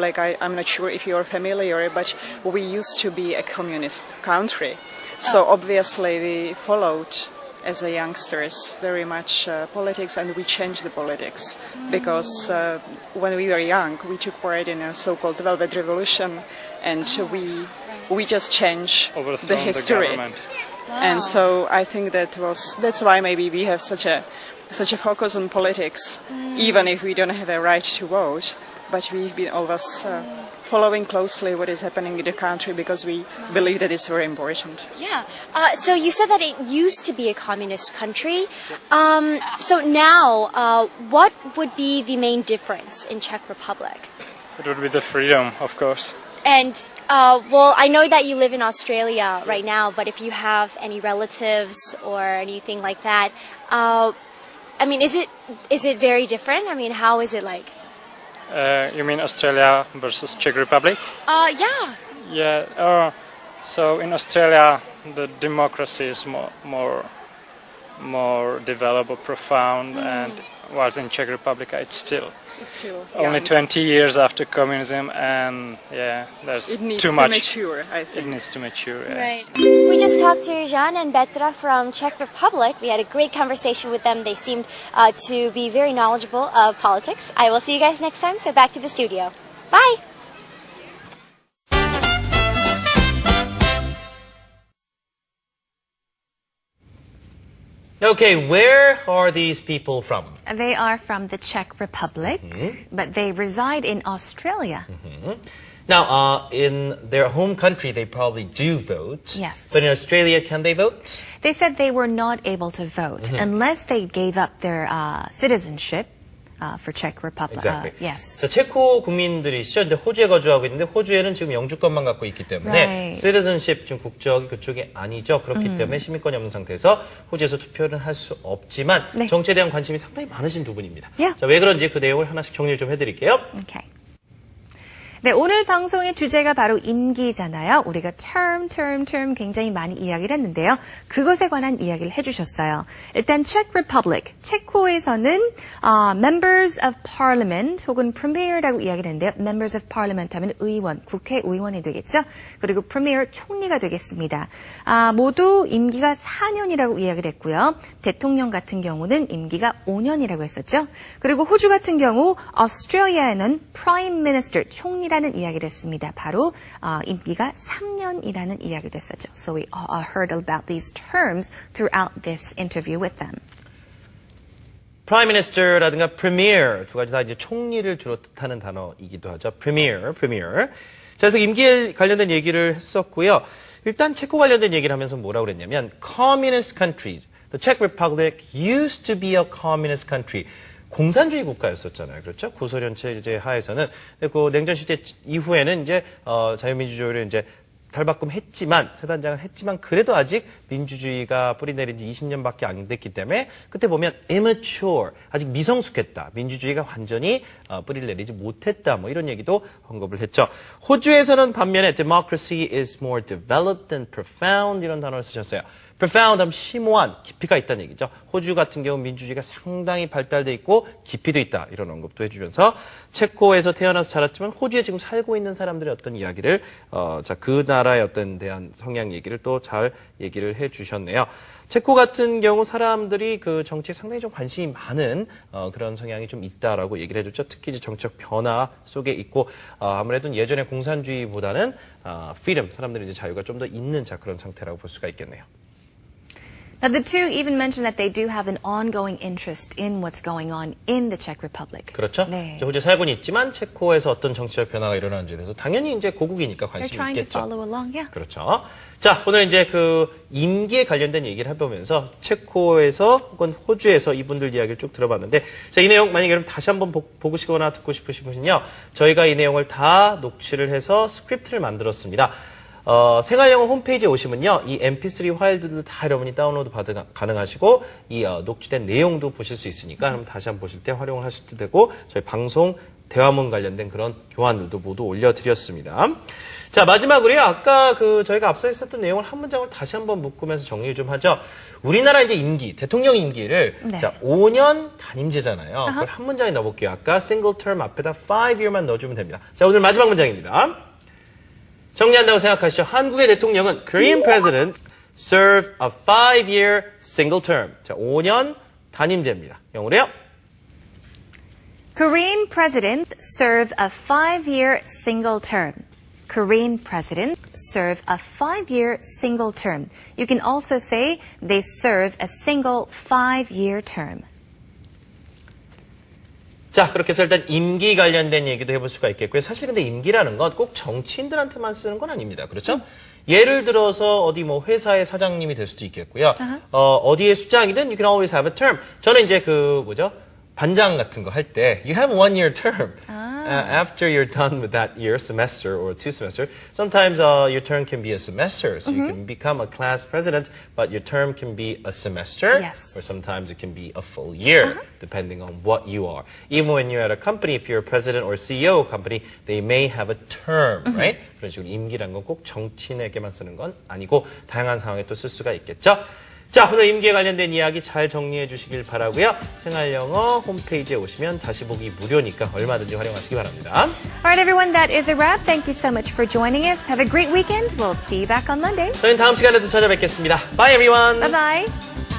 Like I'm not sure if you're familiar, but we used to be a communist country. So obviously we followed as a youngsters very much politics, and we changed the politics because when we were young we took part in a so-called Velvet Revolution, and we just changed the history. And so I think that's why maybe we have such a focus on politics, even if we don't have a right to vote. But we've been always following closely what is happening in the country because we believe that it's very important. Yeah. So you said that it used to be a communist country. So now, what would be the main difference in Czech Republic? It would be the freedom, of course. And well, I know that you live in Australia right now, but if you have any relatives or anything like that, I mean, is it very different? I mean, how is it like? You mean Australia versus Czech Republic? Yeah. Yeah. So in Australia, the democracy is more developed, profound, and whilst in Czech Republic, it's still only 20 years after communism, and yeah, there's too much. It needs to mature, I think. It needs to mature. Yeah. Right. We just talked to Jan and Petra from Czech Republic. We had a great conversation with them. They seemed to be very knowledgeable of politics. I will see you guys next time, so back to the studio. Bye! Okay, where are these people from? They are from the Czech Republic, but they reside in Australia. Now, in their home country, they probably do vote. Yes. But in Australia, can they vote? They said they were not able to vote unless they gave up their citizenship for Czech Republic. Exactly. Yes. 자, 체코 국민들이시죠. 이제 호주에 거주하고 있는데 호주에는 지금 영주권만 갖고 있기 때문에 citizenship 지금 국적이 그쪽이 아니죠. 그렇기 때문에 시민권이 없는 상태에서 호주에서 투표는 할 수 없지만 정치에 대한 관심이 상당히 많으신 두 분입니다. 자, 왜 그런지 그 내용을 하나씩 정리를 좀 해드릴게요. Okay. 네, 오늘 방송의 주제가 바로 임기잖아요. 우리가 term 굉장히 많이 이야기를 했는데요. 그것에 관한 이야기를 해주셨어요. 일단 Czech Republic, 체코에서는 members of parliament 혹은 premier라고 이야기를 했는데요. members of parliament 하면 의원, 국회의원이 되겠죠. 그리고 premier, 총리가 되겠습니다. 모두 임기가 4년이라고 이야기를 했고요. 대통령 같은 경우는 임기가 5년이라고 했었죠. 그리고 호주 같은 경우 오스트레일리아에는 prime minister, 총리 라는 이야기를 했습니다. 바로 임기가 3년이라는 이야기를 했었죠. So we heard about these terms throughout this interview with them. Prime Minister라든가 Premier 두 가지 다 이제 총리를 주로 뜻하는 단어이기도 하죠. Premier. 자, 그래서 임기에 관련된 얘기를 했었고요. 일단 체코 관련된 얘기를 하면서 뭐라고 그랬냐면 Communist country. The Czech Republic used to be a communist country. 공산주의 국가였었잖아요. 그렇죠? 구소련 체제 하에서는. 그 냉전 시대 이후에는 이제, 자유민주주의를 이제 탈바꿈했지만, 세단장을 했지만, 그래도 아직 민주주의가 뿌리내린 지 20년밖에 안 됐기 때문에, 그때 보면 immature, 아직 미성숙했다. 민주주의가 완전히 뿌리를 내리지 못했다. 뭐 이런 얘기도 언급을 했죠. 호주에서는 반면에 democracy is more developed and profound 이런 단어를 쓰셨어요. profound 하면 심오한, 깊이가 있다는 얘기죠. 호주 같은 경우 민주주의가 상당히 발달돼 있고 깊이도 있다. 이런 언급도 해주면서 체코에서 태어나서 자랐지만 호주에 지금 살고 있는 사람들의 어떤 이야기를 자, 그 나라의 어떤 대한 성향 얘기를 또 잘 얘기를 해주셨네요. 체코 같은 경우 사람들이 그 정치에 상당히 좀 관심이 많은 그런 성향이 좀 있다라고 얘기를 해줬죠. 특히 이제 정책 변화 속에 있고 아무래도 예전의 공산주의보다는 freedom, 사람들이 이제 자유가 좀 더 있는 자 그런 상태라고 볼 수가 있겠네요. Now, the two even mentioned that they do have an ongoing interest in what's going on in the Czech Republic. 그렇죠. 네. 호주에 살고는 있지만 체코에서 어떤 정치적 변화가 일어나는지에 대해서 당연히 이제 고국이니까 관심이 They're trying 있겠죠. to follow along, yeah. 그렇죠. 자, 오늘 이제 그 임기에 관련된 얘기를 해보면서 체코에서 혹은 호주에서 이분들 이야기를 쭉 들어봤는데, 자, 이 내용 만약에 여러분 다시 한번 보고 싶거나 듣고 싶으시면요, 저희가 이 내용을 다 녹취를 해서 스크립트를 만들었습니다. 생활영어 홈페이지에 오시면요. 이 mp3 파일들도 다 여러분이 다운로드 가능하시고 이 녹취된 내용도 보실 수 있으니까 한번 다시 한번 보실 때 활용을 하셔도 되고 저희 방송 대화문 관련된 그런 교환들도 모두 올려드렸습니다. 자, 마지막으로요. 아까 저희가 앞서 했었던 내용을 한 문장을 다시 한번 묶으면서 정리 좀 하죠. 우리나라 이제 임기, 대통령 임기를 네. 자, 5년 단임제잖아요. 그걸 한 문장에 넣어볼게요. 아까 single term 앞에다 5year만 넣어주면 됩니다. 자, 오늘 마지막 문장입니다. 정리한다고 생각하시죠. 한국의 대통령은 Korean president served a 5-year single term. 자, 5년 단임제입니다. 영어로요. Korean president served a 5-year single term. Korean president served a 5-year single term. You can also say they serve a single 5-year term. 자, 그렇게 해서 일단 임기 관련된 얘기도 해볼 수가 있겠고요. 사실 근데 임기라는 건 꼭 정치인들한테만 쓰는 건 아닙니다. 그렇죠? 예를 들어서 어디 뭐 회사의 사장님이 될 수도 있겠고요. 어디의 수장이든 you can always have a term. 저는 이제 반장 같은 거 할 때 you have 1-year term. After you're done with that year, semester or 2 semester, sometimes your term can be a semester. So you can become a class president, but your term can be a semester. Yes. Or sometimes it can be a full year, depending on what you are. Even when you're at a company, if you're a president or CEO of a company, they may have a term, right? 그런 식으로 임기라는 건 꼭 정치인에게만 쓰는 건 아니고 다양한 상황에 또 쓸 수가 있겠죠. 자, 오늘 임기에 관련된 이야기 잘 정리해 주시길 바라고요. 생활영어 홈페이지에 오시면 다시 보기 무료니까 얼마든지 활용하시기 바랍니다. Alright, everyone, that is a wrap. Thank you so much for joining us. Have a great weekend. We'll see you back on Monday. 저희는 다음 시간에도 찾아뵙겠습니다. Bye, everyone. Bye-bye.